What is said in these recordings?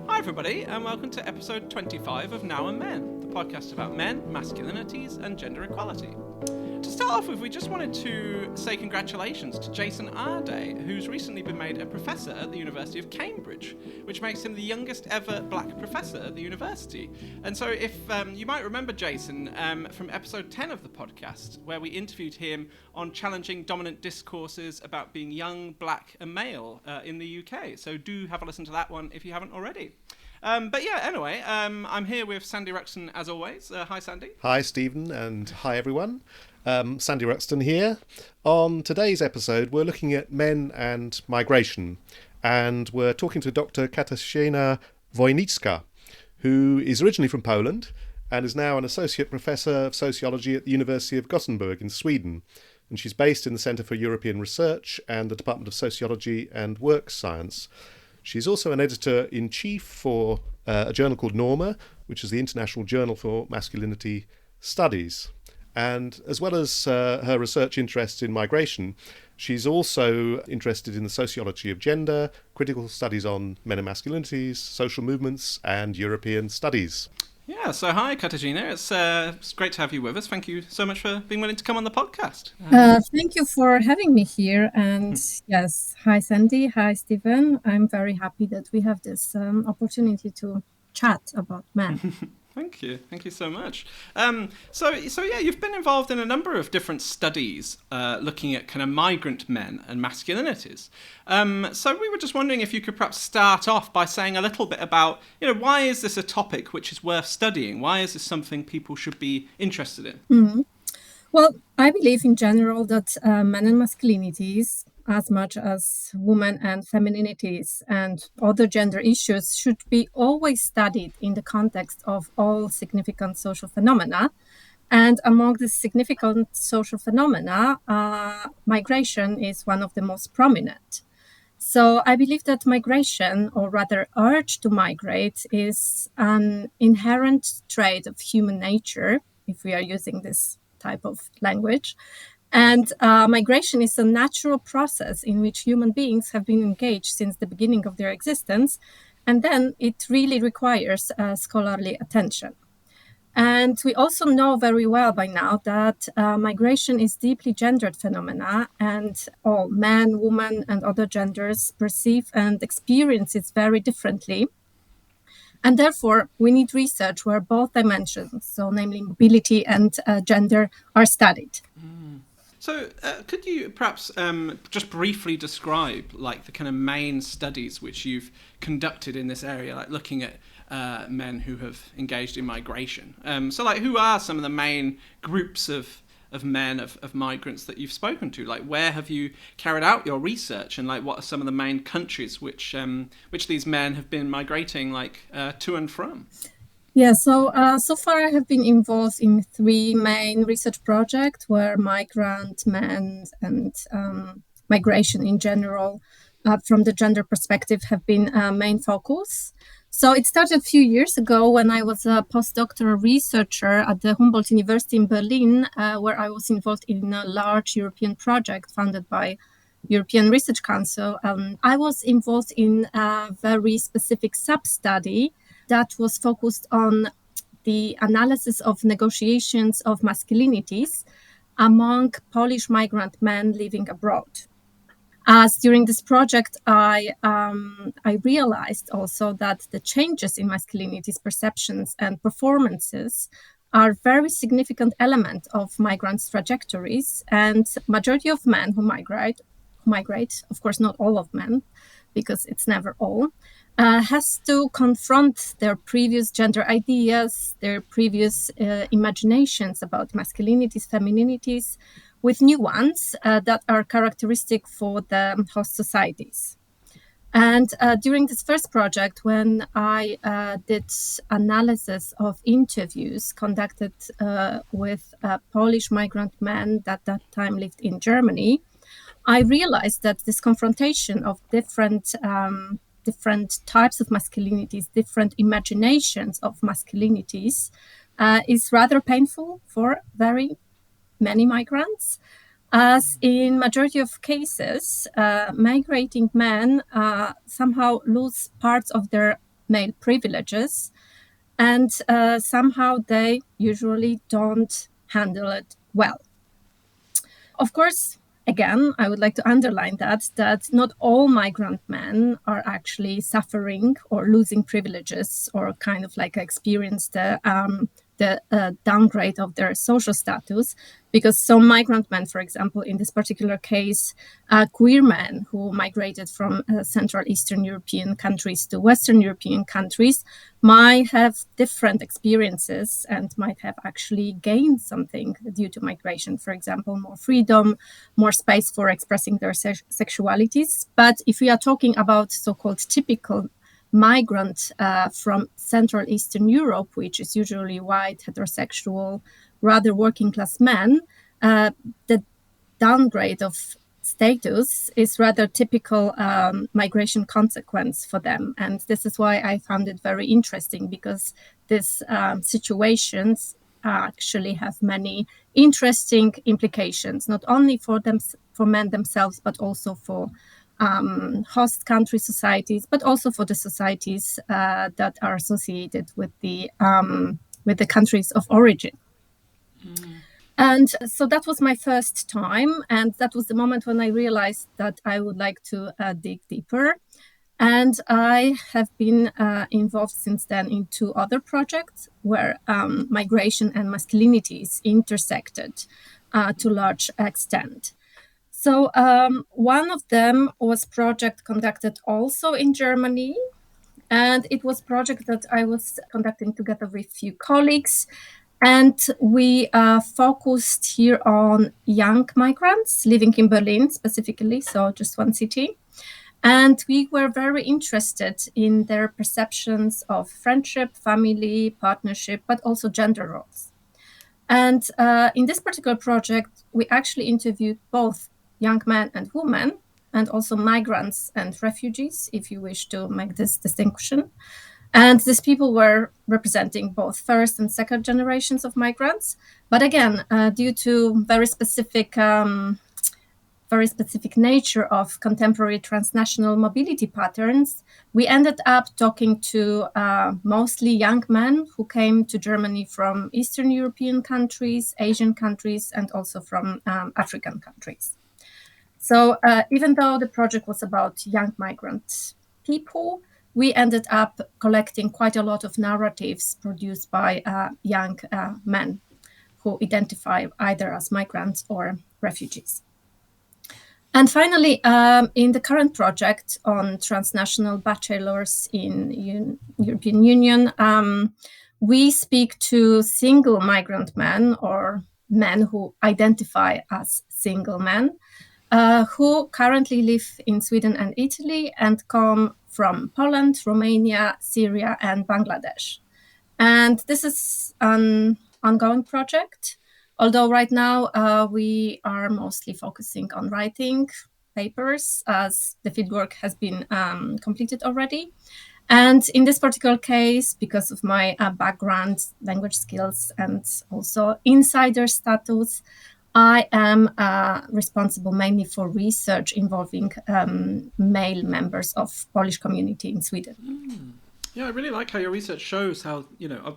Hi everybody, and welcome to episode 25 of Now and Men, the podcast about men, masculinities, and gender equality. To start off with, we just wanted to say congratulations to Jason Arday, who's recently been made a professor at the University of Cambridge, which makes him the youngest ever black professor at the university. And so if you might remember Jason from episode 10 of the podcast, where we interviewed him on challenging dominant discourses about being young, black and male in the UK. So do have a listen to that one if you haven't already. Anyway, I'm here with Sandy Ruxton as always. Hi, Sandy. Hi, Stephen, and hi, everyone. Sandy Ruxton here. On today's episode, we're looking at men and migration, and we're talking to Dr Katarzyna Wojnicka, who is originally from Poland and is now an associate professor of sociology at the University of Gothenburg in Sweden. And she's based in the Centre for European Research and the Department of Sociology and Work Science. She's also an editor-in-chief for a journal called Norma, which is the International Journal for Masculinity Studies. And as well as her research interests in migration, she's also interested in the sociology of gender, critical studies on men and masculinities, social movements, and European studies. Yeah, so hi Katarzyna, it's great to have you with us. Thank you so much for being willing to come on the podcast. Thank you for having me here. And yes, hi Sandy, hi Stephen. I'm very happy that we have this opportunity to chat about men. Thank you so much. So you've been involved in a number of different studies looking at kind of migrant men and masculinities. So we were just wondering if you could perhaps start off by saying a little bit about, why is this a topic which is worth studying? Why is this something people should be interested in? Mm-hmm. Well, I believe in general that men and masculinities, as much as women and femininities and other gender issues, should be always studied in the context of all significant social phenomena. And among the significant social phenomena, migration is one of the most prominent. So I believe that migration, or rather urge to migrate, is an inherent trait of human nature, if we are using this type of language. And migration is a natural process in which human beings have been engaged since the beginning of their existence. And then it really requires scholarly attention. And we also know very well by now that migration is deeply gendered phenomena, and all men, women, and other genders perceive and experience it very differently. And therefore, we need research where both dimensions, so namely mobility and gender, are studied. So could you perhaps just briefly describe like the kind of main studies which you've conducted in this area, like looking at men who have engaged in migration? So like who are some of the main groups of men, of migrants that you've spoken to? Like where have you carried out your research, and like what are some of the main countries which these men have been migrating to and from? Yeah, so far I have been involved in 3 main research projects where migrant men and migration in general, from the gender perspective, have been main focus. So it started a few years ago when I was a postdoctoral researcher at the Humboldt University in Berlin, where I was involved in a large European project funded by European Research Council. I was involved in a very specific sub-study that was focused on the analysis of negotiations of masculinities among Polish migrant men living abroad. As during this project, I realized also that the changes in masculinities perceptions and performances are very significant element of migrants' trajectories, and majority of men who migrate, of course not all of men, because it's never all, has to confront their previous gender ideas, their previous imaginations about masculinities, femininities, with new ones that are characteristic for the host societies. And during this first project, when I did analysis of interviews conducted with Polish migrant men that time lived in Germany, I realized that this confrontation of different types of masculinities, different imaginations of masculinities, is rather painful for very many migrants, as in majority of cases, migrating men somehow lose parts of their male privileges, and somehow they usually don't handle it well. Of course, again, I would like to underline that not all migrant men are actually suffering or losing privileges or kind of like experience the downgrade of their social status, because some migrant men, for example, in this particular case, queer men who migrated from Central Eastern European countries to Western European countries, might have different experiences and might have actually gained something due to migration. For example, more freedom, more space for expressing their sexualities. But if we are talking about so-called typical migrant from Central Eastern Europe, which is usually white, heterosexual, rather working class men, the downgrade of status is rather typical migration consequence for them. And this is why I found it very interesting, because these situations actually have many interesting implications, not only for men themselves, but also for host country societies, but also for the societies that are associated with the countries of origin. And so that was my first time, and that was the moment when I realized that I would like to dig deeper. And I have been involved since then in 2 other projects where migration and masculinities intersected to large extent. So one of them was project conducted also in Germany, and it was a project that I was conducting together with a few colleagues. And we focused here on young migrants living in Berlin specifically, so just one city. And we were very interested in their perceptions of friendship, family, partnership, but also gender roles. And in this particular project, we actually interviewed both young men and women, and also migrants and refugees, if you wish to make this distinction. And these people were representing both first and second generations of migrants. But again, due to very specific nature of contemporary transnational mobility patterns, we ended up talking to mostly young men who came to Germany from Eastern European countries, Asian countries, and also from African countries. So even though the project was about young migrant people, we ended up collecting quite a lot of narratives produced by young men who identify either as migrants or refugees. And finally, in the current project on transnational bachelors in European Union, we speak to single migrant men or men who identify as single men, who currently live in Sweden and Italy and come from Poland, Romania, Syria, and Bangladesh. And this is an ongoing project, although right now we are mostly focusing on writing papers, as the fieldwork has been completed already. And in this particular case, because of my background, language skills, and also insider status, I am responsible mainly for research involving male members of Polish community in Sweden. Yeah, I really like how your research shows how,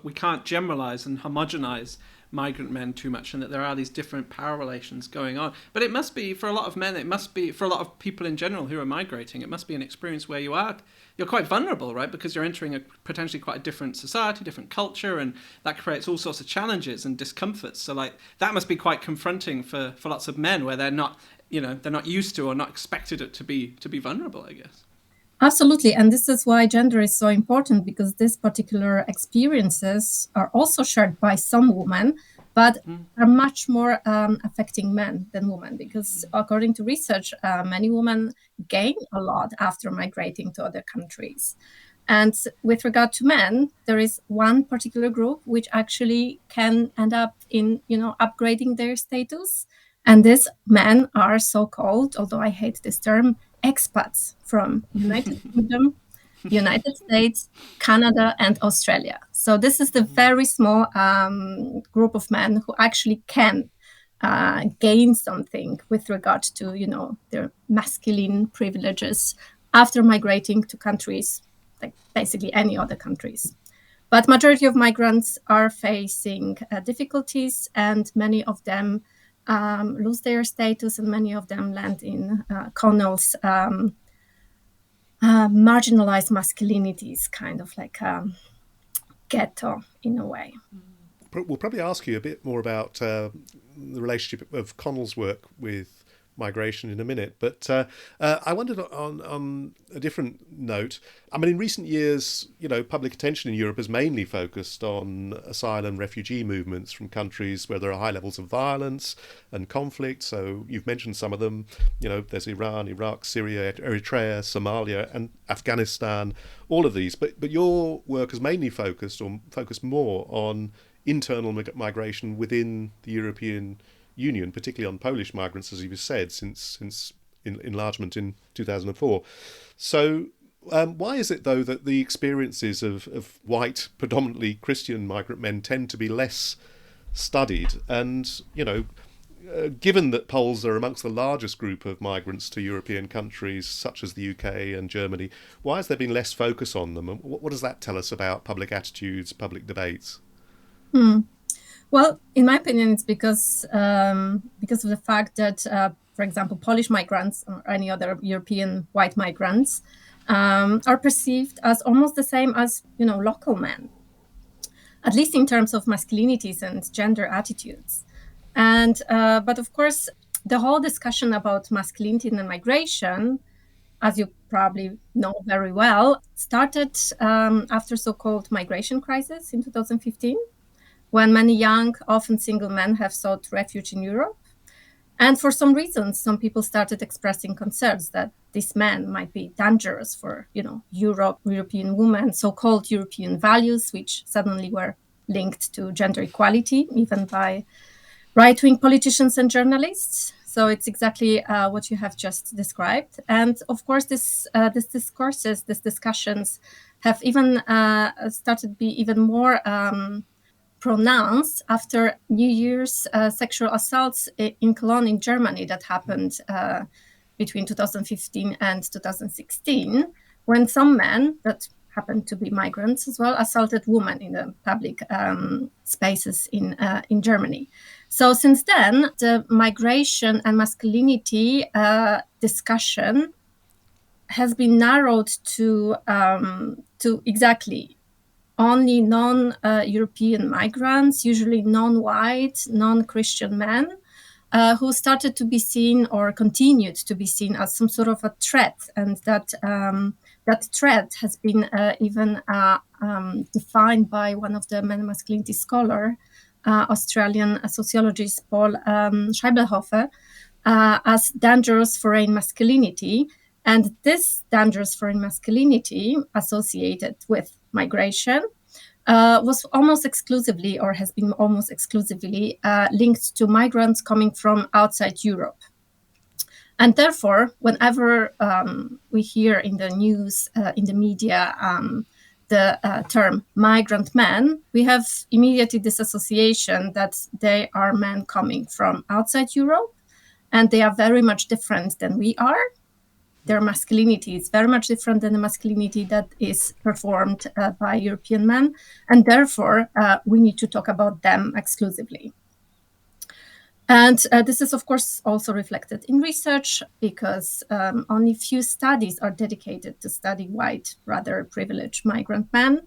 we can't generalize and homogenize migrant men too much, and that there are these different power relations going on. But it must be, for a lot of men, it must be, for a lot of people in general who are migrating, it must be an experience where you're quite vulnerable, right? Because you're entering a potentially quite a different society, different culture, and that creates all sorts of challenges and discomforts. So that must be quite confronting for lots of men, where they're not used to or not expected to be vulnerable, I guess. Absolutely. And this is why gender is so important, because these particular experiences are also shared by some women, but are much more affecting men than women, because according to research, many women gain a lot after migrating to other countries. And with regard to men, there is one particular group which actually can end up in, upgrading their status. And these men are so-called, although I hate this term, expats from United Kingdom, United States, Canada, and Australia. So this is the very small group of men who actually can gain something with regard to, their masculine privileges after migrating to countries like basically any other countries. But majority of migrants are facing difficulties, and many of them lose their status, and many of them land in Connell's marginalized masculinities, kind of like a ghetto in a way. We'll probably ask you a bit more about the relationship of Connell's work with migration in a minute, but I wondered on a different note. I mean, in recent years, public attention in Europe has mainly focused on asylum refugee movements from countries where there are high levels of violence and conflict. So you've mentioned some of them. There's Iran, Iraq, Syria, Eritrea, Somalia, and Afghanistan. All of these, but your work has mainly focused more on internal migration within the European Union, particularly on Polish migrants, as you've said, since enlargement in 2004. So why is it, though, that the experiences of white, predominantly Christian migrant men tend to be less studied? And, given that Poles are amongst the largest group of migrants to European countries, such as the UK and Germany, why has there been less focus on them? And what does that tell us about public attitudes, public debates? Well, in my opinion, it's because of the fact that, for example, Polish migrants or any other European white migrants are perceived as almost the same as, local men, at least in terms of masculinities and gender attitudes. And but of course, the whole discussion about masculinity and migration, as you probably know very well, started after so-called migration crisis in 2015. When many young, often single men have sought refuge in Europe. And for some reasons, some people started expressing concerns that these men might be dangerous for, European women, so-called European values, which suddenly were linked to gender equality, even by right-wing politicians and journalists. So it's exactly what you have just described. And of course, these discussions have even started to be even more pronounced after New Year's sexual assaults in Cologne in Germany that happened between 2015 and 2016, when some men that happened to be migrants as well assaulted women in the public spaces in Germany. So since then, the migration and masculinity discussion has been narrowed to exactly only non-European migrants, usually non-white, non-Christian men, who started to be seen or continued to be seen as some sort of a threat. And that threat has been even defined by one of the men masculinity scholar, Australian sociologist Paul Scheibelhofer, as dangerous foreign masculinity. And this dangerous foreign masculinity associated with migration was almost exclusively, or has been almost exclusively, linked to migrants coming from outside Europe. And therefore, whenever we hear in the news, in the media, the term migrant men, we have immediately this association that they are men coming from outside Europe, and they are very much different than we are. Their masculinity is very much different than the masculinity that is performed by European men. And therefore, we need to talk about them exclusively. And this is, of course, also reflected in research, because only few studies are dedicated to study white, rather privileged migrant men.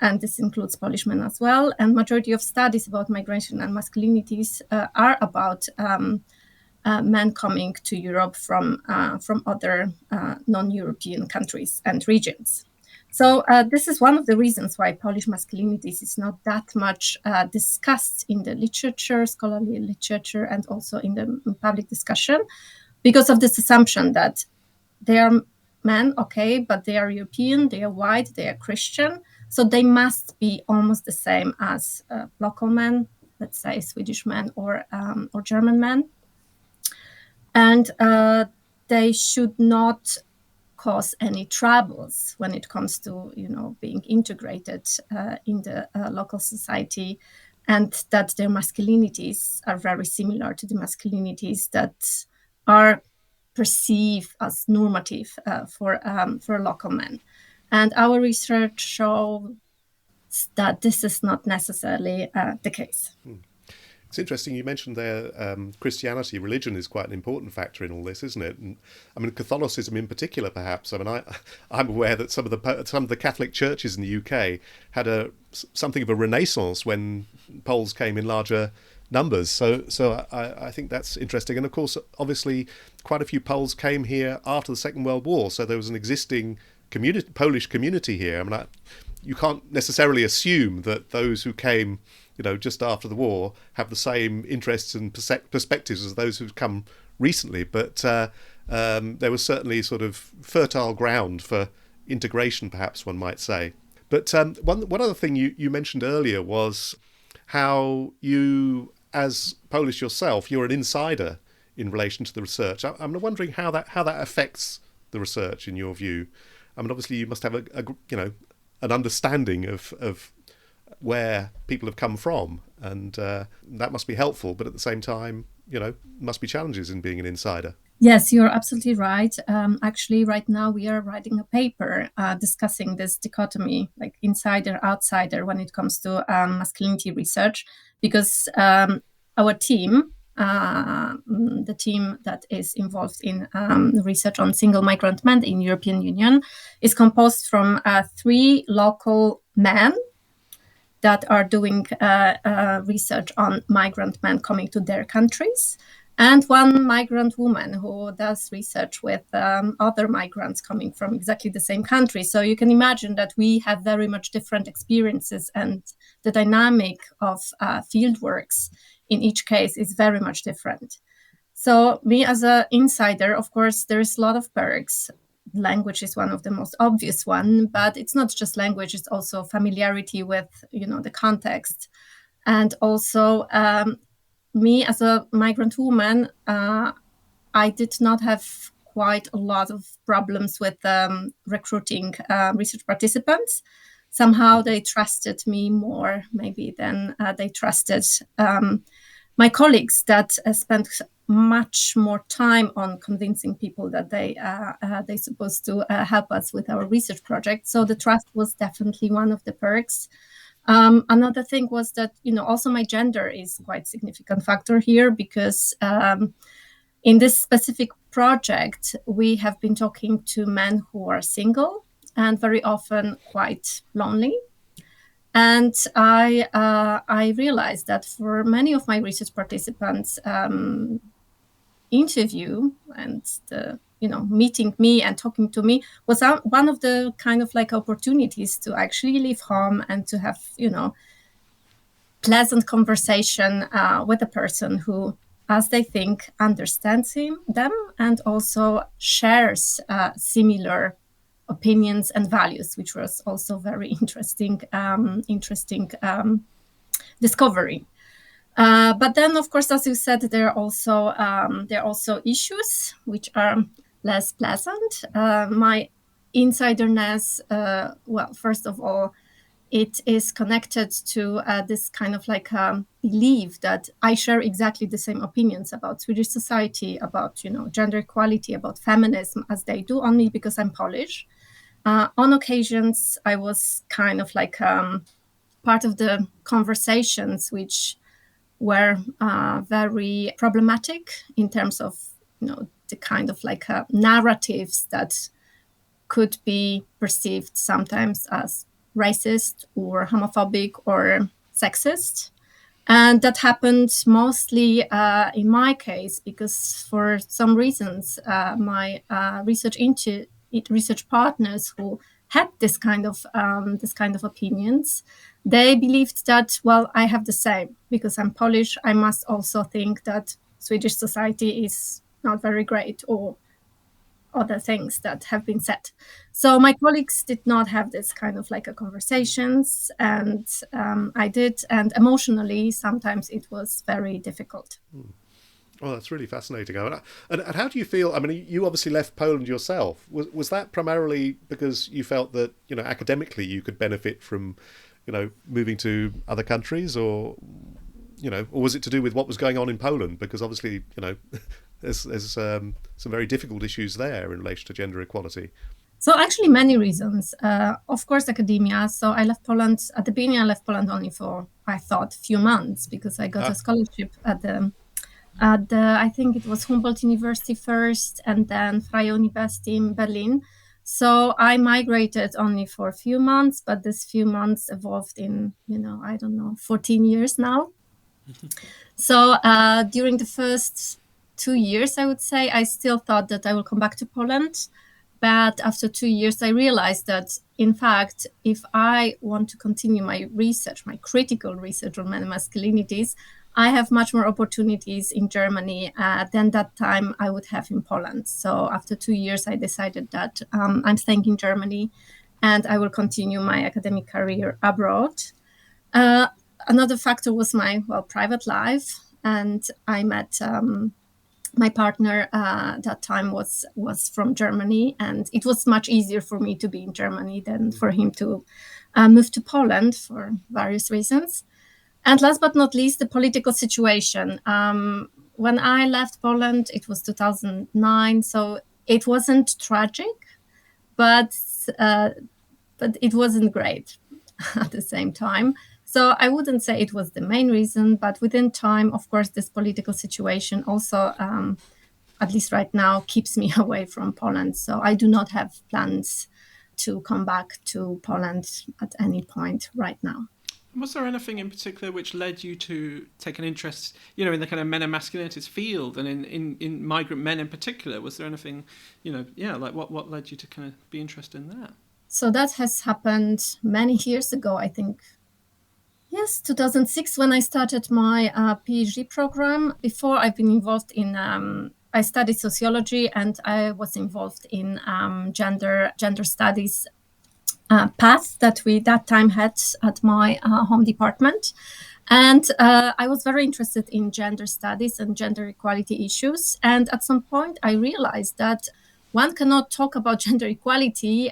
And this includes Polish men as well. And majority of studies about migration and masculinities are about men coming to Europe from other non-European countries and regions. So this is one of the reasons why Polish masculinities is not that much discussed in the literature, scholarly literature, and also in the public discussion, because of this assumption that they are men, okay, but they are European, they are white, they are Christian, so they must be almost the same as local men, let's say Swedish men or German men. And they should not cause any troubles when it comes to, being integrated in the local society, and that their masculinities are very similar to the masculinities that are perceived as normative for local men. And our research shows that this is not necessarily the case. It's interesting you mentioned there Christianity. Religion is quite an important factor in all this, isn't it? And I mean, Catholicism in particular, perhaps. I mean, I'm aware that some of the Catholic churches in the UK had something of a renaissance when Poles came in larger numbers. So I think that's interesting. And of course, obviously, quite a few Poles came here after the Second World War. So there was an existing Polish community here. I mean, you can't necessarily assume that those who came, just after the war have the same interests and perspectives as those who've come recently. But there was certainly sort of fertile ground for integration, perhaps one might say. But one other thing you mentioned earlier was how you, as Polish yourself, you're an insider in relation to the research. I'm wondering how that affects the research in your view. I mean, obviously you must have an understanding of where people have come from, and that must be helpful. But at the same time, must be challenges in being an insider. Yes, you're absolutely right. Actually, right now we are writing a paper discussing this dichotomy, like insider, outsider, when it comes to masculinity research, because our team, the team that is involved in research on single migrant men in European Union, is composed from 3 local men that are doing research on migrant men coming to their countries, and 1 migrant woman who does research with other migrants coming from exactly the same country. So you can imagine that we have very much different experiences, and the dynamic of field works in each case is very much different. So me as an insider, of course, there's a lot of perks. Language is one of the most obvious one, but it's not just language, it's also familiarity with, the context. And also me as a migrant woman, I did not have quite a lot of problems with recruiting research participants. Somehow they trusted me more maybe than they trusted my colleagues that spent much more time on convincing people that they're supposed to help us with our research project. So the trust was definitely one of the perks. Another thing was that, also my gender is quite a significant factor here, because in this specific project, we have been talking to men who are single and very often quite lonely. And I realized that for many of my research participants, interview and meeting me and talking to me was one of the kind of like opportunities to actually leave home and to have pleasant conversation with a person who, as they think, understands them and also shares similar opinions and values, which was also very interesting discovery. But then, of course, as you said, there are also issues which are less pleasant. My insiderness, first of all, it is connected to this kind of like belief that I share exactly the same opinions about Swedish society, about gender equality, about feminism as they do, only because I'm Polish. On occasions, I was kind of like part of the conversations which were very problematic in terms of the kind of like narratives that could be perceived sometimes as racist or homophobic or sexist. And that happened mostly in my case because for some reasons my research partners who had this kind of opinions, they believed that, well, I have the same because I'm Polish. I must also think that Swedish society is not very great, or other things that have been said. So my colleagues did not have this kind of like a conversations, and I did, and emotionally sometimes it was very difficult. Oh, that's really fascinating. And how do you feel? I mean, you obviously left Poland yourself. Was that primarily because you felt that academically you could benefit from moving to other countries, or or was it to do with what was going on in Poland? Because obviously there's some very difficult issues there in relation to gender equality. So actually many reasons. Of course, academia. So I left Poland at the beginning. I left Poland only for, I thought, few months because I got a scholarship at the I think it was Humboldt University first, and then Freie University in Berlin. So I migrated only for a few months, but this few months evolved in, I don't know, 14 years now. So during the first 2 years, I would say, I still thought that I will come back to Poland. But after 2 years, I realized that, in fact, if I want to continue my research, my critical research on men and masculinities, I have much more opportunities in Germany than that time I would have in Poland. So after 2 years, I decided that I'm staying in Germany and I will continue my academic career abroad. Another factor was my private life, and I met my partner that time was from Germany, and it was much easier for me to be in Germany than for him to move to Poland for various reasons. And last but not least, the political situation. When I left Poland, it was 2009, so it wasn't tragic, but it wasn't great at the same time. So I wouldn't say it was the main reason, but within time, of course, this political situation also, at least right now, keeps me away from Poland. So I do not have plans to come back to Poland at any point right now. Was there anything in particular which led you to take an interest, in the kind of men and masculinities field, and in migrant men in particular? Was there anything, like what led you to kind of be interested in that? So that has happened many years ago, I think. Yes, 2006, when I started my PhD program. Before, I've been involved in, I studied sociology, and I was involved in gender studies path that we that time had at my home department. And I was very interested in gender studies and gender equality issues. And at some point, I realized that one cannot talk about gender equality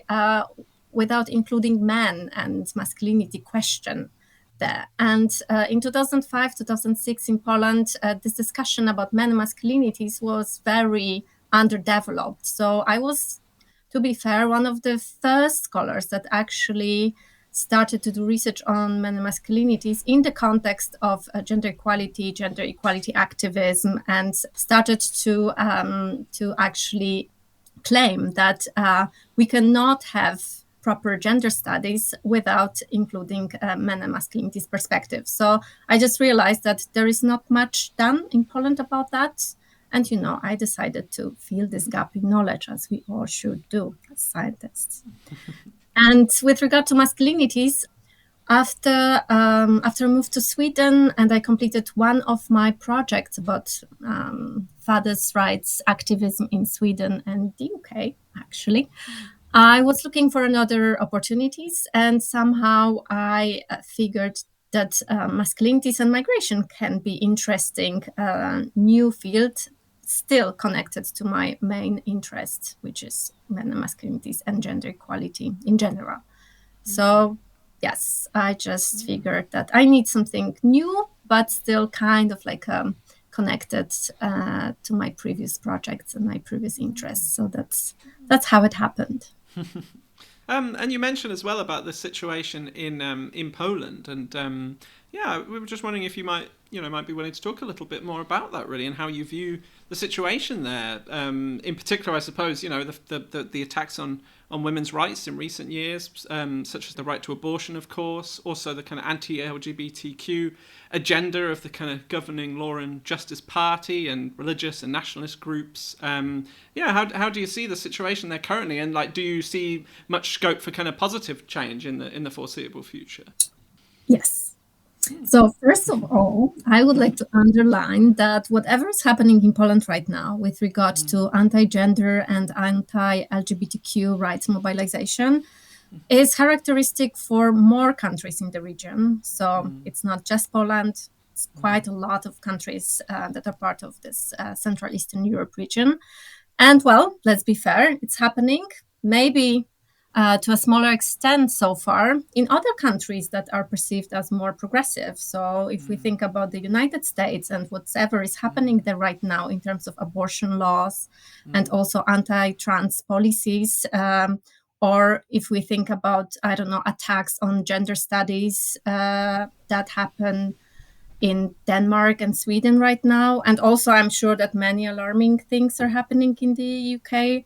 without including men and masculinity question there. And in 2005, 2006 in Poland, this discussion about men and masculinities was very underdeveloped. So I was, to be fair, one of the first scholars that actually started to do research on men and masculinities in the context of gender equality activism, and started to actually claim that we cannot have proper gender studies without including men and masculinities perspective. So I just realized that there is not much done in Poland about that. And, I decided to fill this gap in knowledge, as we all should do as scientists. And with regard to masculinities, after I moved to Sweden and I completed one of my projects about fathers' rights activism in Sweden and the UK, actually, I was looking for another opportunities, and somehow I figured that masculinities and migration can be interesting new field, still connected to my main interest, which is men and masculinities and gender equality in general. So yes, I just figured that I need something new, but still kind of like connected to my previous projects and my previous interests. So that's how it happened. And you mentioned as well about the situation in Poland, and we were just wondering if you might be willing to talk a little bit more about that, really, and how you view the situation there. In particular, I suppose the attacks on women's rights in recent years, such as the right to abortion, of course, also the kind of anti-LGBTQ agenda of the kind of governing Law and Justice Party and religious and nationalist groups. How do you see the situation there currently, and do you see much scope for kind of positive change in the foreseeable future? Yes. So first of all, I would like to underline that whatever is happening in Poland right now with regard to anti-gender and anti-LGBTQ rights mobilization is characteristic for more countries in the region. So it's not just Poland, it's quite a lot of countries that are part of this Central Eastern Europe region. And let's be fair, it's happening maybe to a smaller extent so far in other countries that are perceived as more progressive. So if we think about the United States and whatever is happening there right now in terms of abortion laws and also anti-trans policies, Or if we think about, I don't know, attacks on gender studies that happen in Denmark and Sweden right now. And also, I'm sure that many alarming things are happening in the UK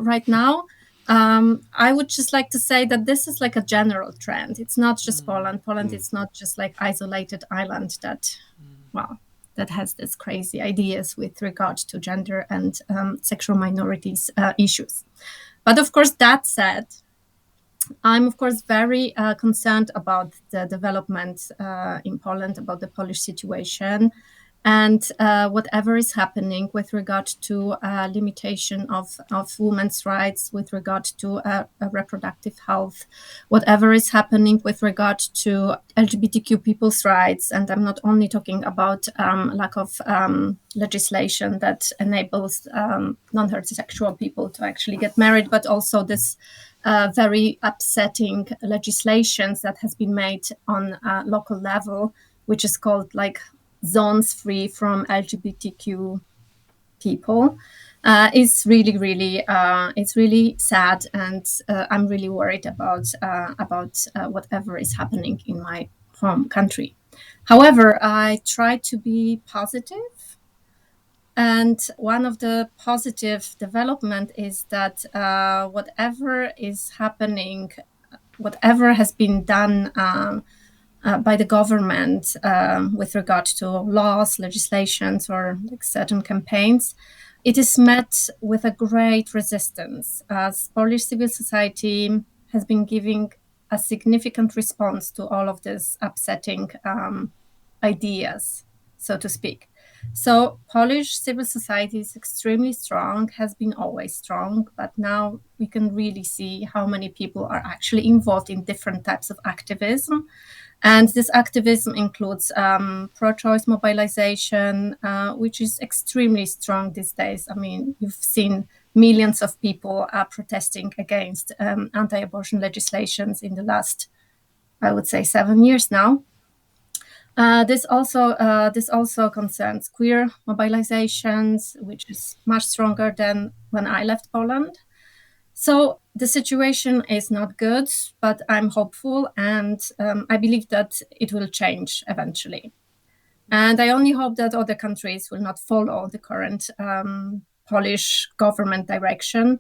right now. I would just like to say that this is like a general trend. It's not just Poland. Poland is not just like isolated island that, well, that has this crazy ideas with regard to gender and sexual minorities issues. But of course, that said, I'm, of course, very concerned about the development in Poland, about the Polish situation, and whatever is happening with regard to limitation of women's rights, with regard to reproductive health, whatever is happening with regard to LGBTQ people's rights. And I'm not only talking about lack of legislation that enables non-heterosexual people to actually get married, but also this very upsetting legislations that has been made on a local level, which is called like zones free from LGBTQ people, is really, really, it's really sad, and I'm really worried about whatever is happening in my home country. However, I try to be positive, and one of the positive development is that whatever is happening, whatever has been done by the government with regard to laws, legislations, or like certain campaigns, it is met with a great resistance, as Polish civil society has been giving a significant response to all of these upsetting ideas, so to speak. So Polish civil society is extremely strong, has been always strong, but now we can really see how many people are actually involved in different types of activism. And this activism includes pro-choice mobilization, which is extremely strong these days. I mean, you've seen millions of people protesting against anti-abortion legislations in the last, I would say, 7 years now. This also concerns queer mobilizations, which is much stronger than when I left Poland. So the situation is not good, but I'm hopeful, and I believe that it will change eventually. And I only hope that other countries will not follow the current Polish government direction.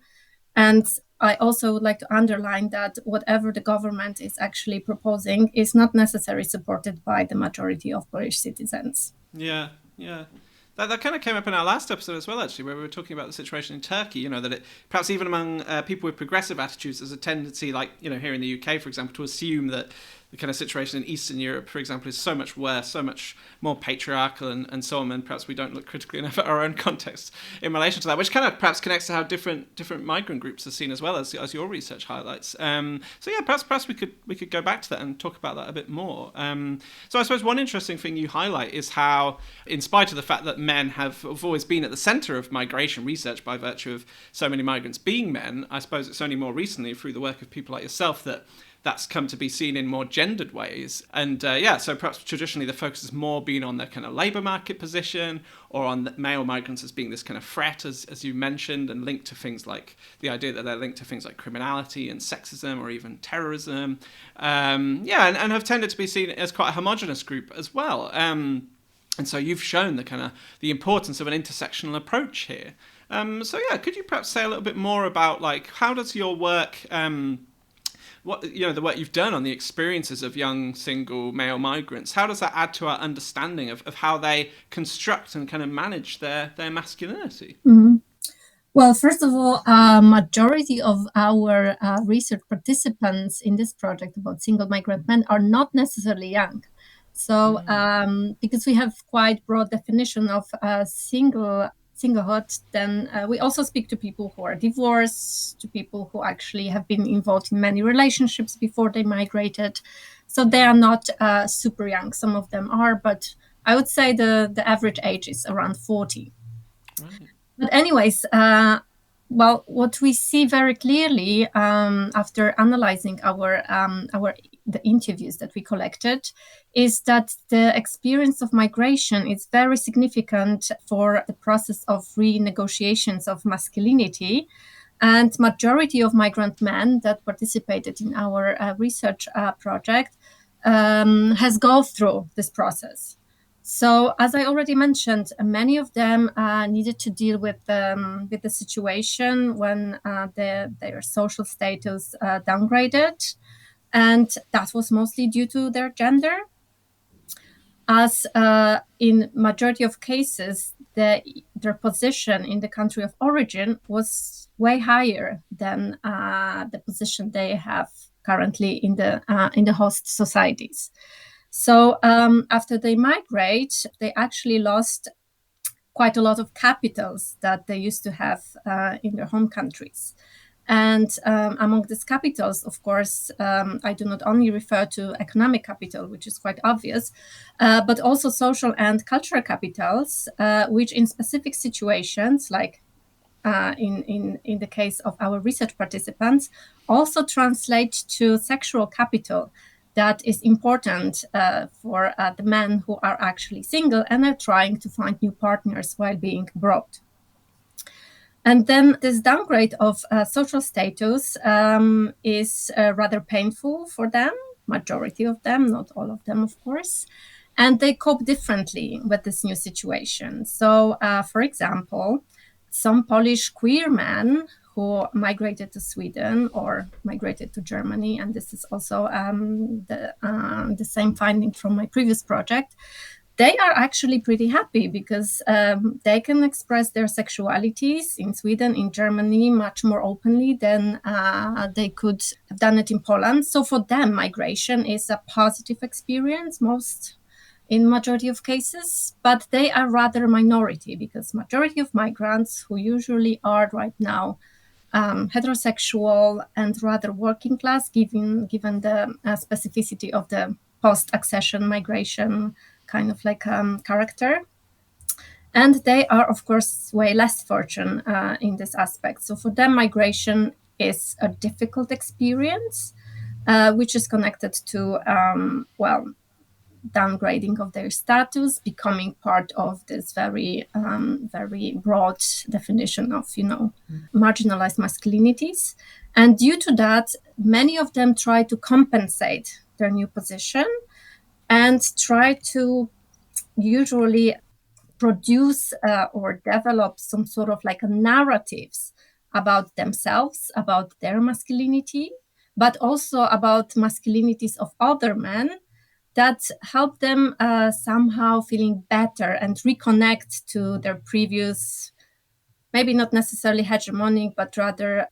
And I also would like to underline that whatever the government is actually proposing is not necessarily supported by the majority of Polish citizens. Yeah, yeah. That kind of came up in our last episode as well, actually, where we were talking about the situation in Turkey, you know, that it, perhaps even among people with progressive attitudes, there's a tendency, like, you know, here in the UK, for example, to assume that the kind of situation in Eastern Europe, for example, is so much worse, so much more patriarchal and so on, and perhaps we don't look critically enough at our own context in relation to that, which kind of perhaps connects to how different migrant groups are seen as well, as your research highlights. So yeah, perhaps we could go back to that and talk about that a bit more. So I suppose one interesting thing you highlight is how, in spite of the fact that men have always been at the centre of migration research by virtue of so many migrants being men, I suppose it's only more recently through the work of people like yourself that that's come to be seen in more gendered ways. And so perhaps traditionally the focus has more been on the kind of labour market position, or on male migrants as being this kind of threat, as you mentioned, and linked to things like the idea that they're linked to things like criminality and sexism or even terrorism. And have tended to be seen as quite a homogenous group as well. And so you've shown the importance of an intersectional approach here. Could you perhaps say a little bit more about, like, how does your work... the work you've done on the experiences of young single male migrants, how does that add to our understanding of how they construct and kind of manage their masculinity? Mm-hmm. Well, first of all, majority of our research participants in this project about single migrant men are not necessarily young. So because we have quite broad definition of singlehood, then we also speak to people who are divorced, to people who actually have been involved in many relationships before they migrated. So they are not super young. Some of them are, but I would say the average age is around 40. Right. But anyways, what we see very clearly after analyzing the interviews that we collected is that the experience of migration is very significant for the process of renegotiations of masculinity. And majority of migrant men that participated in our research project has gone through this process. So, as I already mentioned, many of them needed to deal with the situation when their social status downgraded, and that was mostly due to their gender. As in majority of cases, their position in the country of origin was way higher than the position they have currently in the host societies. So after they migrate, they actually lost quite a lot of capitals that they used to have in their home countries. And among these capitals, of course, I do not only refer to economic capital, which is quite obvious, but also social and cultural capitals, which in specific situations, like in the case of our research participants, also translate to sexual capital that is important for the men who are actually single and are trying to find new partners while being abroad. And then this downgrade of social status is rather painful for them, majority of them, not all of them, of course. And they cope differently with this new situation. So, for example, some Polish queer men who migrated to Sweden or migrated to Germany, and this is also the same finding from my previous project, they are actually pretty happy because they can express their sexualities in Sweden, in Germany, much more openly than they could have done it in Poland. So for them, migration is a positive experience, in majority of cases, but they are rather a minority because majority of migrants who usually are right now heterosexual and rather working class, given the specificity of the post-accession migration kind of like character. And they are, of course, way less fortunate in this aspect. So for them, migration is a difficult experience, which is connected to, downgrading of their status, becoming part of this very broad definition of marginalized masculinities. And due to that, many of them try to compensate their new position and try to usually produce or develop some sort of like a narratives about themselves, about their masculinity, but also about masculinities of other men that help them somehow feeling better and reconnect to their previous, maybe not necessarily hegemonic, but rather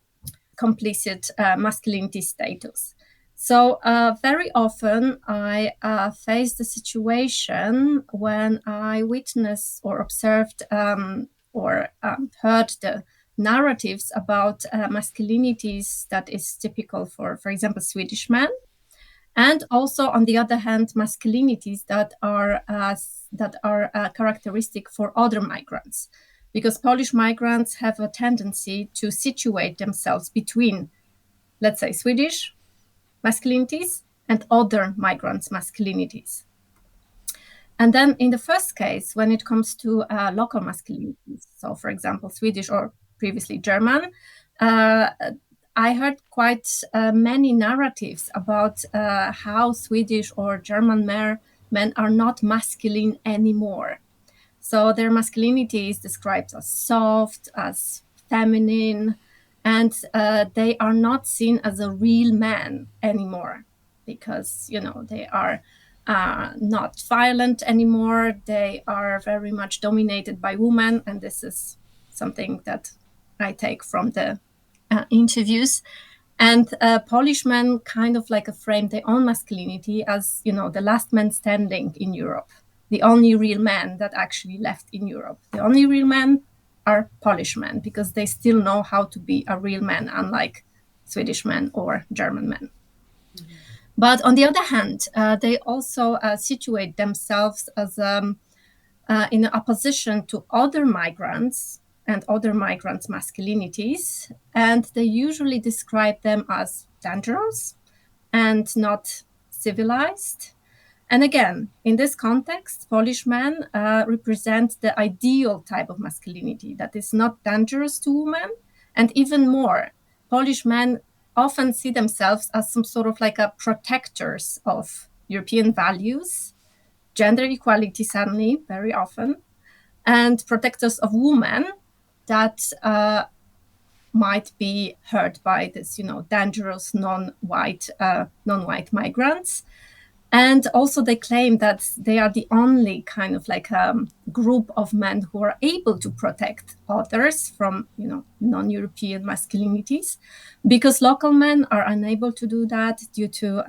complicit masculinity status. So very often I face the situation when I witnessed or observed or heard the narratives about masculinities that is typical for example, Swedish men. And also, on the other hand, masculinities that are characteristic for other migrants, because Polish migrants have a tendency to situate themselves between, let's say, Swedish masculinities and other migrants' masculinities. And then, in the first case, when it comes to local masculinities, so for example, Swedish or previously German. I heard quite many narratives about how Swedish or German men are not masculine anymore. So their masculinity is described as soft, as feminine, and they are not seen as a real man anymore because, they are not violent anymore. They are very much dominated by women, and this is something that I take from the interviews. And Polish men kind of like frame their own masculinity as, the last man standing in Europe, the only real men that actually left in Europe. The only real men are Polish men because they still know how to be a real man, unlike Swedish men or German men. Mm-hmm. But on the other hand, they also situate themselves as in opposition to other migrants and other migrants' masculinities, and they usually describe them as dangerous and not civilized. And again, in this context, Polish men represent the ideal type of masculinity that is not dangerous to women And even more, Polish men often see themselves as some sort of like a protectors of European values, gender equality, certainly, very often, and protectors of women that might be hurt by this, dangerous non-white migrants. And also they claim that they are the only kind of like group of men who are able to protect others from, non-European masculinities, because local men are unable to do that due to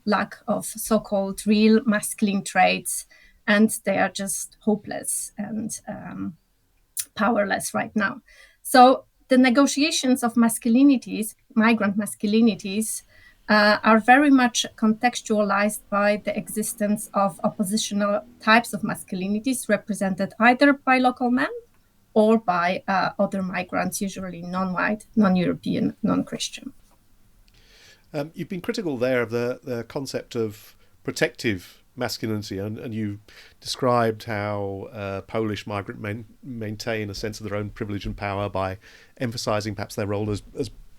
lack of so-called real masculine traits, and they are just hopeless and powerless right now. So the negotiations of masculinities, migrant masculinities, are very much contextualized by the existence of oppositional types of masculinities represented either by local men or by other migrants, usually non-white, non-European, non-Christian. You've been critical there of the concept of protective masculinity, and you described how Polish migrant men maintain a sense of their own privilege and power by emphasising perhaps their role as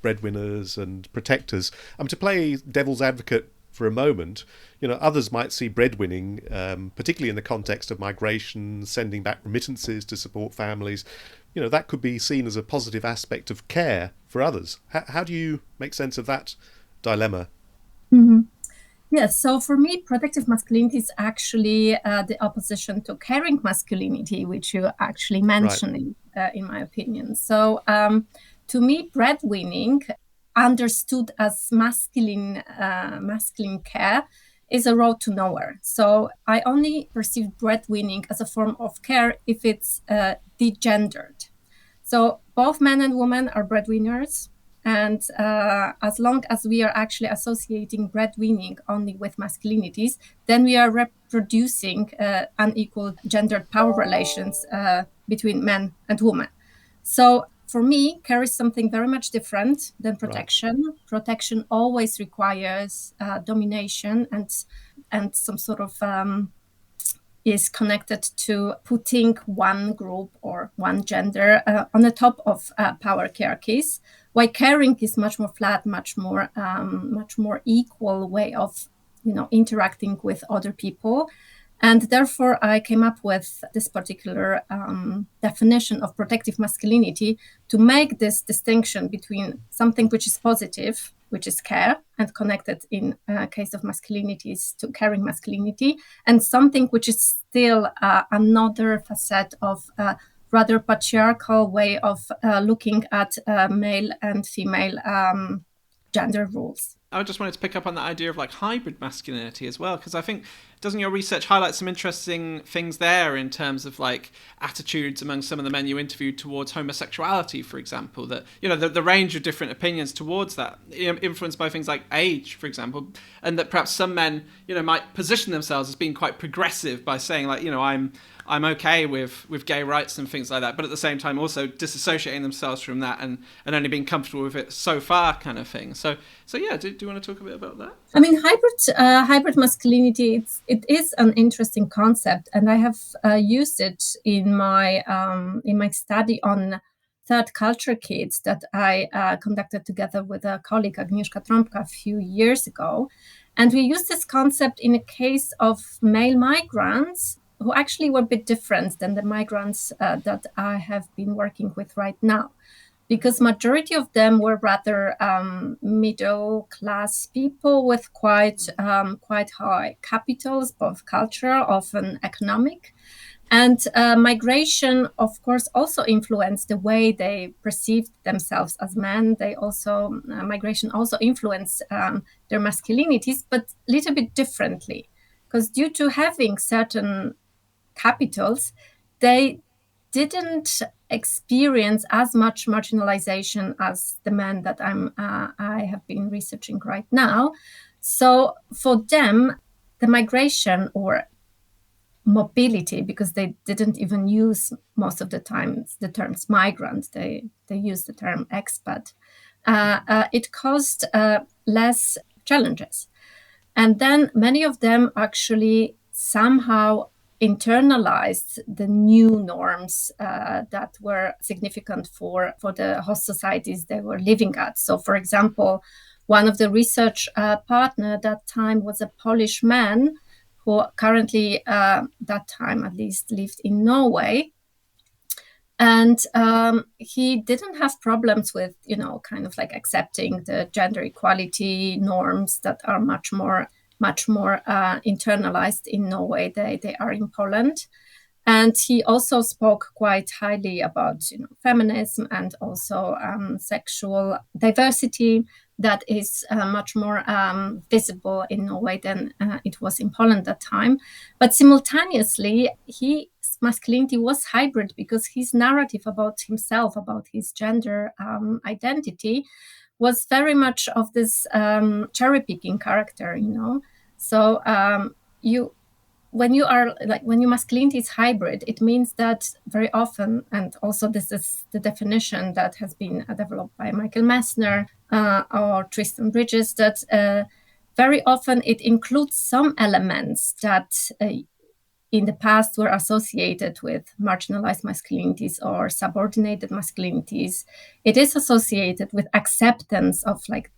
breadwinners and protectors. To play devil's advocate for a moment, others might see breadwinning, particularly in the context of migration, sending back remittances to support families. That could be seen as a positive aspect of care for others. How do you make sense of that dilemma? Mm-hmm. Yes, so for me, protective masculinity is actually the opposition to caring masculinity, which you actually mentioned, right, in my opinion. So to me, breadwinning, understood as masculine care, is a road to nowhere. So I only perceive breadwinning as a form of care if it's degendered. So both men and women are breadwinners. And as long as we are actually associating breadwinning only with masculinities, then we are reproducing unequal gendered power relations between men and women. So for me, care is something very much different than protection. Right. Protection always requires domination and some sort of is connected to putting one group or one gender on the top of power hierarchies, while caring is much more flat, much more equal way of interacting with other people. And therefore, I came up with this particular definition of protective masculinity to make this distinction between something which is positive, which is care, and connected in case of masculinities to caring masculinity, and something which is still another facet of rather patriarchal way of looking at male and female gender roles. I just wanted to pick up on that idea of like hybrid masculinity as well, because I think, doesn't your research highlight some interesting things there in terms of like attitudes among some of the men you interviewed towards homosexuality, for example, that, the range of different opinions towards that, influenced by things like age, for example, and that perhaps some men, might position themselves as being quite progressive by saying like, I'm okay with gay rights and things like that, but at the same time also disassociating themselves from that and only being comfortable with it so far, kind of thing. So yeah, do you want to talk a bit about that? I mean, hybrid masculinity, it is an interesting concept, and I have used it in my study on third culture kids that I conducted together with a colleague, Agnieszka Trąbka, a few years ago. And we used this concept in a case of male migrants who actually were a bit different than the migrants that I have been working with right now, because majority of them were rather middle class people with quite high capitals, both cultural, often economic. And migration, of course, also influenced the way they perceived themselves as men. Migration also influenced their masculinities, but a little bit differently, because due to having certain capitals, they didn't experience as much marginalization as the men that I have been researching right now. So for them, the migration or mobility, because they didn't even use most of the time the terms migrant, they used the term expat, it caused less challenges. And then many of them actually somehow internalized the new norms that were significant for the host societies they were living at. So, for example, one of the research partner at that time was a Polish man who currently, that time at least, lived in Norway. And he didn't have problems with, kind of like accepting the gender equality norms that are much more internalized in Norway. They are in Poland. And he also spoke quite highly about feminism and also sexual diversity that is much more visible in Norway than it was in Poland at that time. But simultaneously, his masculinity was hybrid because his narrative about himself, about his gender identity, was very much of this cherry-picking character, So when your masculinity is hybrid, it means that very often, and also this is the definition that has been developed by Michael Messner or Tristan Bridges, that very often it includes some elements that in the past were associated with marginalized masculinities or subordinated masculinities. It is associated with acceptance of like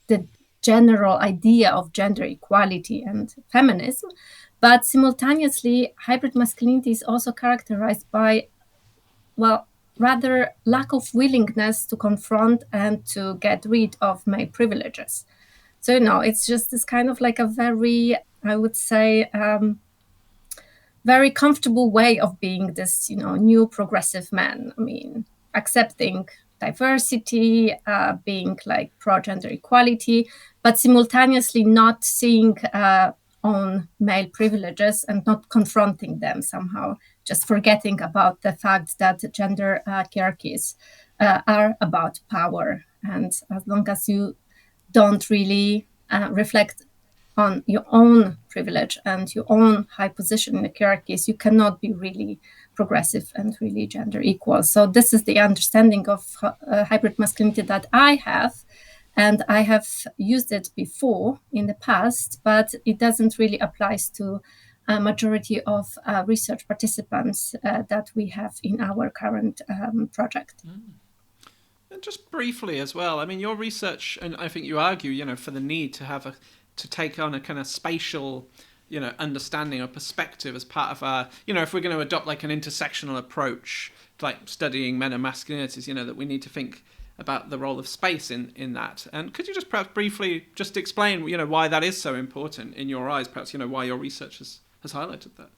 the general idea of gender equality and feminism. But simultaneously, hybrid masculinity is also characterized by, rather lack of willingness to confront and to get rid of male privileges. So, it's just this kind of like a very, I would say, very comfortable way of being this, new progressive man. I mean, accepting diversity, being like pro-gender equality, but simultaneously not seeing on male privileges and not confronting them somehow, just forgetting about the fact that gender hierarchies are about power. And as long as you don't really reflect on your own privilege and your own high position in the hierarchies, you cannot be really progressive and really gender equal. So this is the understanding of hybrid masculinity that I have. And I have used it before in the past, but it doesn't really apply to a majority of research participants that we have in our current project. And just briefly as well, I mean, your research, and I think you argue, for the need to take on a kind of spatial, understanding or perspective as part of our, if we're going to adopt like an intersectional approach, like studying men and masculinities, that we need to think about the role of space in that. And could you just perhaps briefly just explain, why that is so important in your eyes, perhaps, why your research has highlighted that?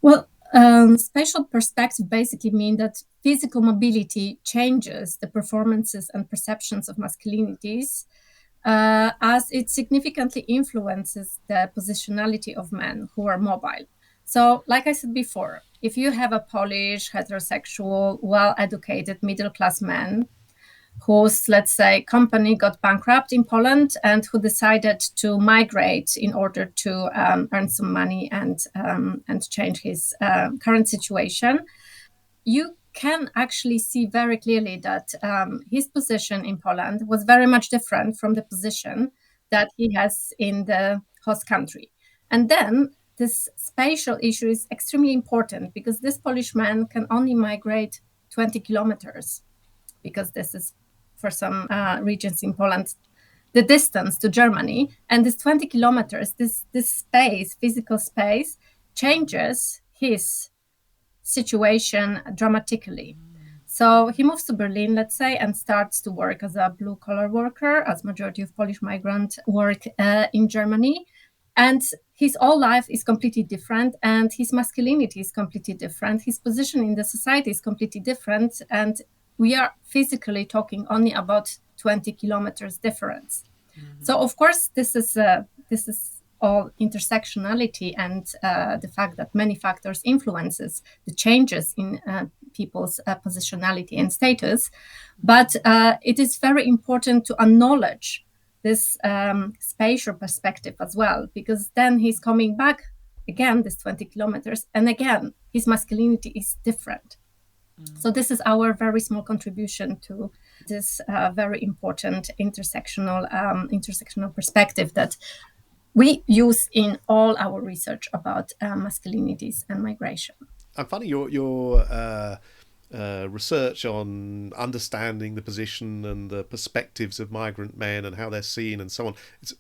Well, spatial perspective basically means that physical mobility changes the performances and perceptions of masculinities as it significantly influences the positionality of men who are mobile. So, like I said before, if you have a Polish, heterosexual, well-educated, middle-class man whose, let's say, company got bankrupt in Poland and who decided to migrate in order to earn some money and change his current situation, you can actually see very clearly that his position in Poland was very much different from the position that he has in the host country. And then this spatial issue is extremely important because this Polish man can only migrate 20 kilometers because this is, for some regions in Poland, the distance to Germany. And this 20 kilometers, this space, physical space, changes his situation dramatically. So he moves to Berlin, let's say, and starts to work as a blue-collar worker, as majority of Polish migrants work in Germany. And his whole life is completely different, and his masculinity is completely different. His position in the society is completely different, and we are physically talking only about 20 kilometers difference. Mm-hmm. So, of course, this is all intersectionality and the fact that many factors influences the changes in people's positionality and status. But it is very important to acknowledge this spatial perspective as well, because then he's coming back again, this 20 kilometers, and again, his masculinity is different. So this is our very small contribution to this very important intersectional perspective that we use in all our research about masculinities and migration. I'm finding your research on understanding the position and the perspectives of migrant men and how they're seen and so on.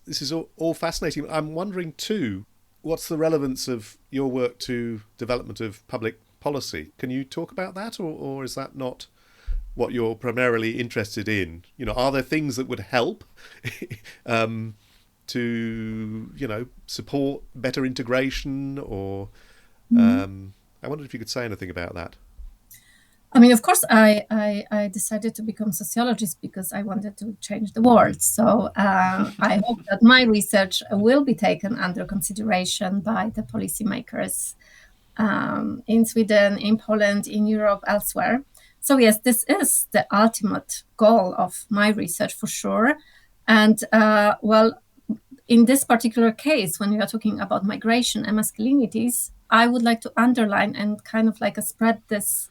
This is all fascinating. I'm wondering too, what's the relevance of your work to development of public policy? Can you talk about that, or is that not what you're primarily interested in? You know, are there things that would help to, you know, support better integration, or I wondered if you could say anything about that. I mean, of course, I decided to become sociologist because I wanted to change the world. So I hope that my research will be taken under consideration by the policymakers in Sweden, in Poland, in Europe, elsewhere. So yes, this is the ultimate goal of my research for sure. And well, in this particular case, when we are talking about migration and masculinities, I would like to underline and kind of like spread this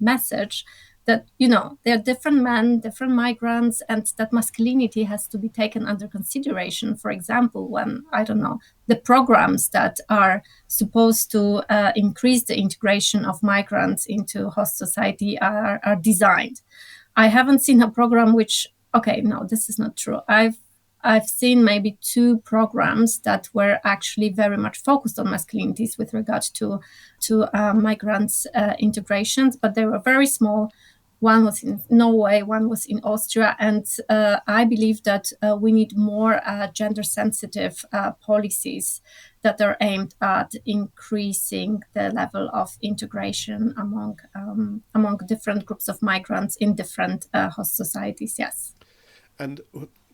message that, you know, there are different men, different migrants, and that masculinity has to be taken under consideration. For example, when, I don't know, the programs that are supposed to increase the integration of migrants into host society are designed. I haven't seen a program which, okay, no, this is not true. I've seen maybe 2 programs that were actually very much focused on masculinities with regard to migrants' integrations, but they were very small. One was in Norway, one was in Austria, and I believe that we need more gender-sensitive policies that are aimed at increasing the level of integration among different groups of migrants in different host societies. Yes. And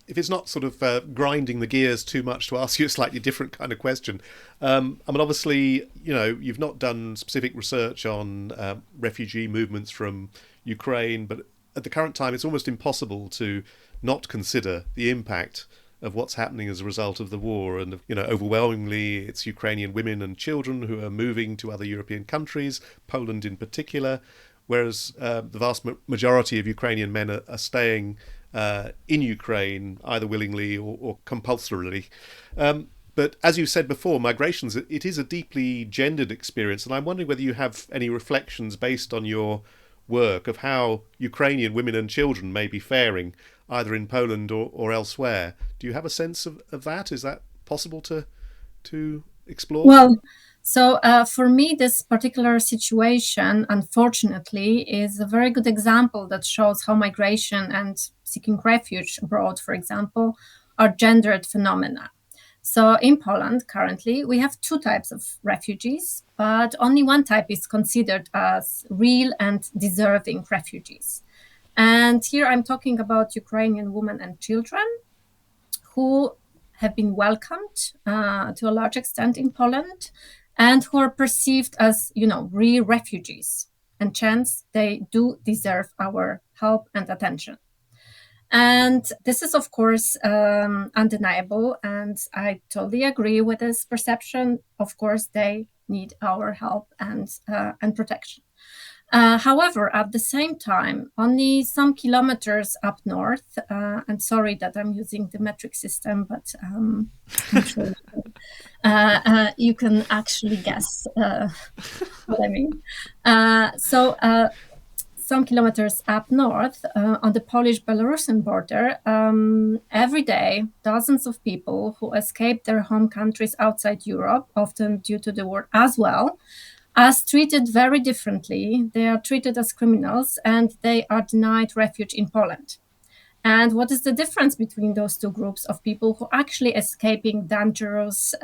if it's not sort of grinding the gears too much to ask you a slightly different kind of question, I mean, obviously, you know, you've not done specific research on refugee movements from Ukraine, but at the current time, it's almost impossible to not consider the impact of what's happening as a result of the war. And, you know, overwhelmingly, it's Ukrainian women and children who are moving to other European countries, Poland in particular, whereas the vast majority of Ukrainian men are staying in Ukraine, either willingly or compulsorily. But as you said before, migrations, it is a deeply gendered experience. And I'm wondering whether you have any reflections based on your work of how Ukrainian women and children may be faring, either in Poland or elsewhere. Do you have a sense of that? Is that possible to explore? Well, so for me, this particular situation, unfortunately, is a very good example that shows how migration and seeking refuge abroad, for example, are gendered phenomena. So in Poland, currently, we have 2 types of refugees, but only one type is considered as real and deserving refugees. And here I'm talking about Ukrainian women and children who have been welcomed to a large extent in Poland and who are perceived as, you know, real refugees. And hence, they do deserve our help and attention. And this is, of course, undeniable. And I totally agree with this perception. Of course, they need our help and protection. However, at the same time, only some kilometers up north, and sorry that I'm using the metric system, but I'm sure you can actually guess what I mean. Some kilometers up north on the Polish-Belarusian border, every day, dozens of people who escaped their home countries outside Europe, often due to the war as well, are treated very differently. They are treated as criminals and they are denied refuge in Poland. And what is the difference between those 2 groups of people who are actually escaping dangerous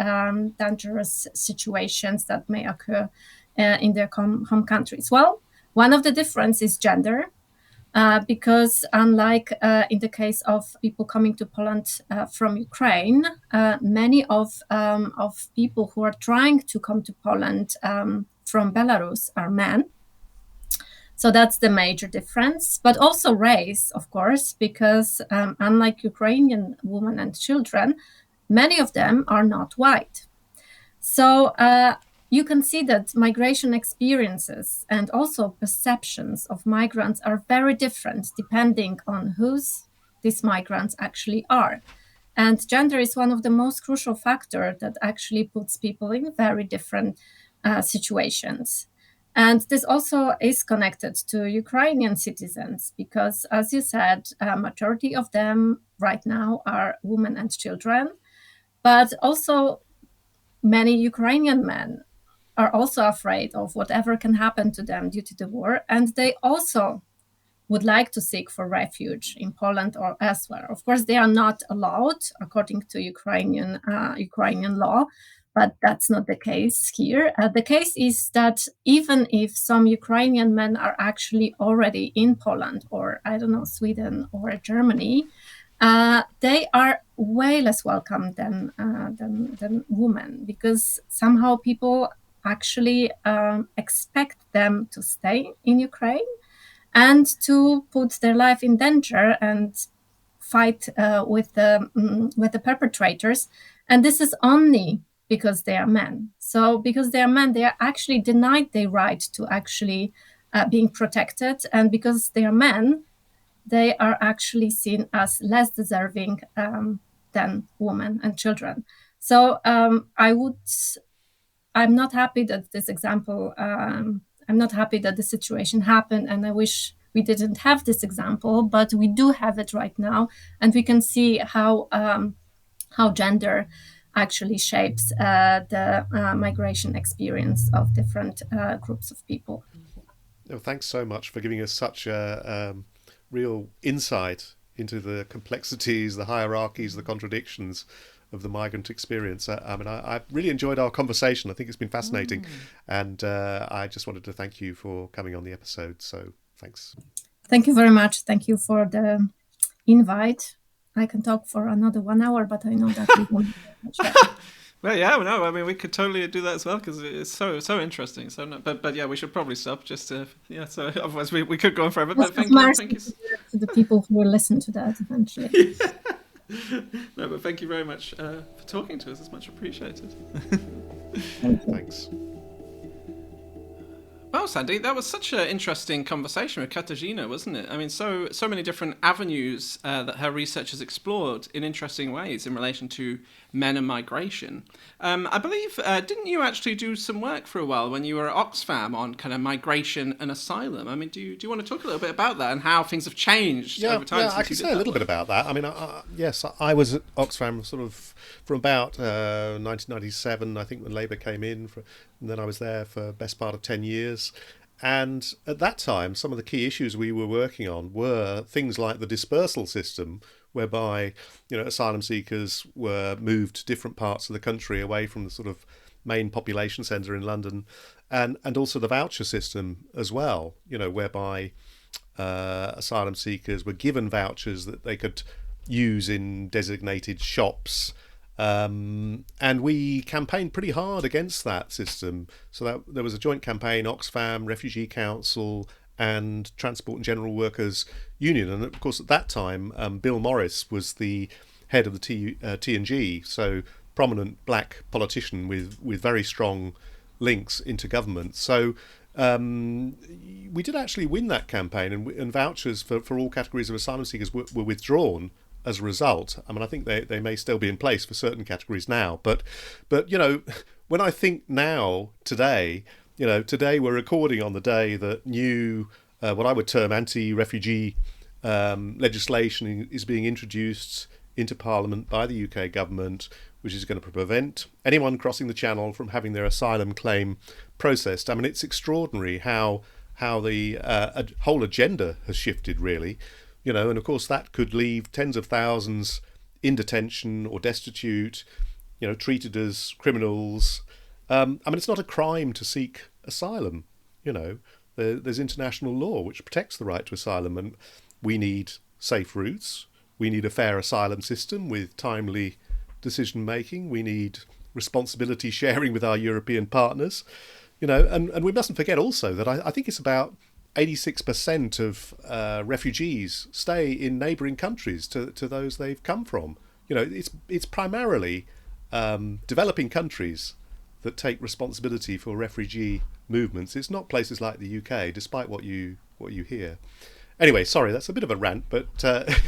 situations that may occur in their home countries? Well, one of the differences is gender, because unlike in the case of people coming to Poland from Ukraine, many of people who are trying to come to Poland from Belarus are men. So that's the major difference, but also race, of course, because unlike Ukrainian women and children, many of them are not white. So you can see that migration experiences and also perceptions of migrants are very different depending on whose these migrants actually are. And gender is one of the most crucial factors that actually puts people in very different situations. And this also is connected to Ukrainian citizens because, as you said, a majority of them right now are women and children, but also many Ukrainian men are also afraid of whatever can happen to them due to the war, and they also would like to seek for refuge in Poland or elsewhere. Of course, they are not allowed according to Ukrainian law, but that's not the case here. The case is that even if some Ukrainian men are actually already in Poland or, I don't know, Sweden or Germany, they are way less welcome than women, because somehow people actually expect them to stay in Ukraine and to put their life in danger and fight with the perpetrators. And this is only because they are men. So because they are men, they are actually denied their right to actually being protected. And because they are men, they are actually seen as less deserving than women and children. So I'm not happy that this example, I'm not happy that the situation happened, and I wish we didn't have this example, but we do have it right now, and we can see how gender actually shapes the migration experience of different groups of people. Oh, thanks so much for giving us such a real insight into the complexities, the hierarchies, the contradictions of the migrant experience. I really enjoyed our conversation. I think it's been fascinating. And I just wanted to thank you for coming on the episode. So thanks. Thank you very much. Thank you for the invite. I can talk for another 1 hour, but I know that we won't. Well, yeah, no, I mean, we could totally do that as well because it's so interesting. So, no, but yeah, we should probably stop just to, yeah. So otherwise, we could go on forever. But thank you to the people who will listen to that eventually. Yeah. No, but thank you very much for talking to us. It's much appreciated. Thanks. Well, Sandy, that was such an interesting conversation with Katarzyna, wasn't it? I mean, so many different avenues that her research has explored in interesting ways in relation to men and migration. I believe, didn't you actually do some work for a while when you were at Oxfam on kind of migration and asylum? I mean, do you want to talk a little bit about that and how things have changed over time? Yeah, I can say a little bit about that. I mean, yes, I was at Oxfam sort of from about 1997, I think, when Labour came in, and then I was there for the best part of 10 years. And at that time, some of the key issues we were working on were things like the dispersal system, whereby, asylum seekers were moved to different parts of the country away from the sort of main population centre in London, and also the voucher system as well, whereby asylum seekers were given vouchers that they could use in designated shops. And we campaigned pretty hard against that system. So that there was a joint campaign, Oxfam, Refugee Council, and Transport and General Workers Union. And of course, at that time, Bill Morris was the head of the T&G, so prominent black politician with very strong links into government. So we did actually win that campaign, and vouchers for all categories of asylum seekers were withdrawn as a result. I mean, I think they may still be in place for certain categories now, but when I think now, today we're recording on the day that new, what I would term anti-refugee legislation is being introduced into Parliament by the UK government, which is going to prevent anyone crossing the Channel from having their asylum claim processed. I mean, it's extraordinary how the whole agenda has shifted, really. And of course that could leave tens of thousands in detention or destitute, treated as criminals. I mean, it's not a crime to seek asylum. There's international law which protects the right to asylum, and we need safe routes. We need a fair asylum system with timely decision making. We need responsibility sharing with our European partners. And we mustn't forget also that I think it's about 86% of refugees stay in neighbouring countries to those they've come from. It's primarily developing countries that take responsibility for refugee movements. It's not places like the UK, despite what you hear. Anyway, sorry, that's a bit of a rant, but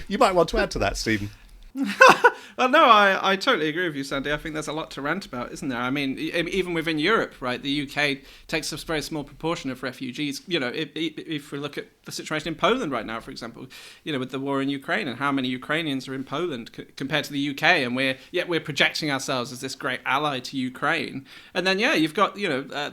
you might want to add to that, Stephen. Well, no, I totally agree with you, Sandy. I think there's a lot to rant about, isn't there? I mean, even within Europe, right, the UK takes a very small proportion of refugees. You know, if we look at the situation in Poland right now, for example, you know, with the war in Ukraine and how many Ukrainians are in Poland compared to the UK, and we're projecting ourselves as this great ally to Ukraine. And then, you've got,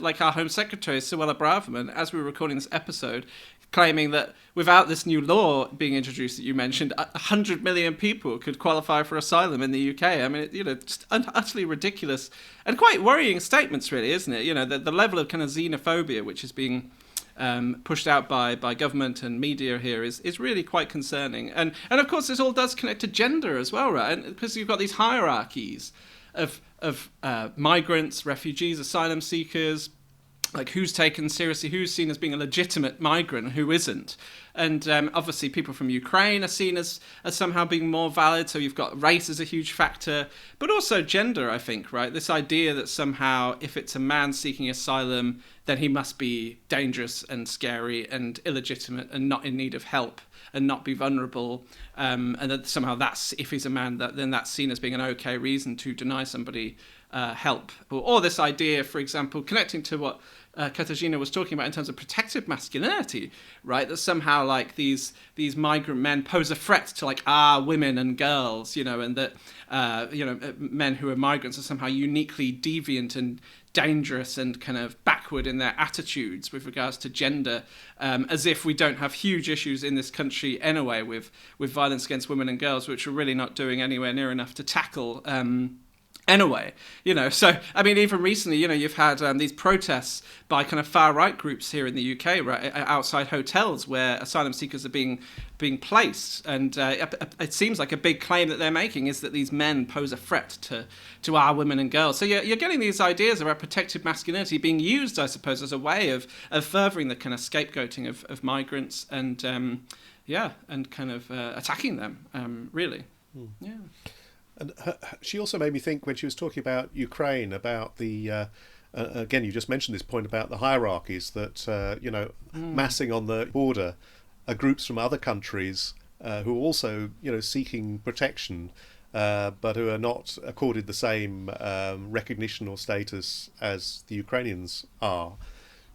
like our Home Secretary, Suella Braverman, as we were recording this episode, claiming that without this new law being introduced that you mentioned, 100 million people could qualify for asylum in the UK. I mean, just utterly ridiculous and quite worrying statements, really, isn't it? You know, the level of kind of xenophobia which is being pushed out by government and media here is really quite concerning. And of course, this all does connect to gender as well, right? Because you've got these hierarchies of migrants, refugees, asylum seekers, like who's taken seriously, who's seen as being a legitimate migrant, who isn't. And obviously people from Ukraine are seen as somehow being more valid, so you've got race as a huge factor, but also gender, I think, right? This idea that somehow if it's a man seeking asylum, then he must be dangerous and scary and illegitimate and not in need of help and not be vulnerable, and that somehow that's, if he's a man, then that's seen as being an okay reason to deny somebody help. Or this idea, for example, connecting to what Katarzyna was talking about in terms of protective masculinity, right? That somehow like these migrant men pose a threat to like our women and girls, and that men who are migrants are somehow uniquely deviant and dangerous and kind of backward in their attitudes with regards to gender, as if we don't have huge issues in this country anyway with violence against women and girls, which we're really not doing anywhere near enough to tackle. Anyway, so, I mean, even recently, you've had these protests by kind of far-right groups here in the UK, right, outside hotels where asylum seekers are being placed. And it seems like a big claim that they're making is that these men pose a threat to our women and girls. So you're getting these ideas about protective masculinity being used, I suppose, as a way of furthering the kind of scapegoating of migrants and, and kind of attacking them, really. Yeah. And she also made me think when she was talking about Ukraine, about the, again, you just mentioned this point about the hierarchies that, massing on the border are groups from other countries who are also, seeking protection, but who are not accorded the same recognition or status as the Ukrainians are.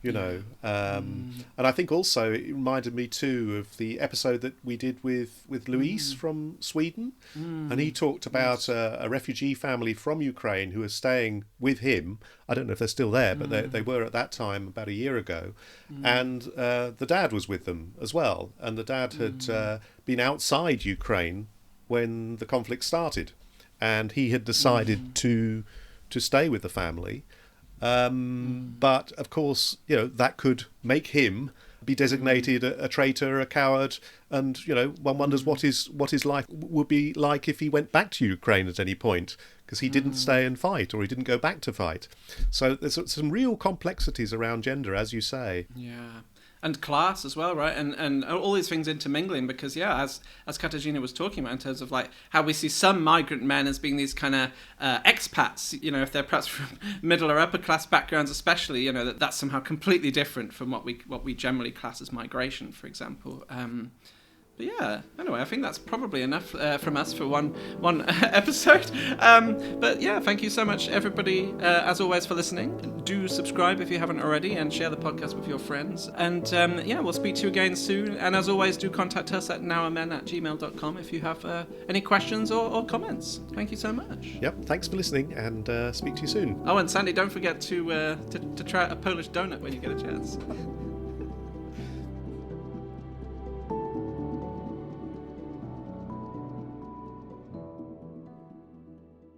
And I think also it reminded me too of the episode that we did with Luis from Sweden, and he talked about a refugee family from Ukraine who was staying with him. I don't know if they're still there, but they were at that time about a year ago, and the dad was with them as well, and the dad had been outside Ukraine when the conflict started, and he had decided to stay with the family. But of course, that could make him be designated a traitor, a coward, and one wonders what his life would be like if he went back to Ukraine at any point, because he didn't stay and fight, or he didn't go back to fight. So there's some real complexities around gender, as you say. Yeah. And class as well, right? And all these things intermingling, because as Katarzyna was talking about, in terms of like how we see some migrant men as being these kind of expats, if they're perhaps from middle or upper class backgrounds, especially, that's somehow completely different from what we generally class as migration, for example. But yeah, anyway, I think that's probably enough from us for one episode. But yeah, thank you so much, everybody, as always, for listening. Do subscribe if you haven't already, and share the podcast with your friends. And we'll speak to you again soon. And as always, do contact us at nowamen@gmail.com if you have any questions or comments. Thank you so much. Yep, thanks for listening, and speak to you soon. Oh, and Sandy, don't forget to try a Polish donut when you get a chance.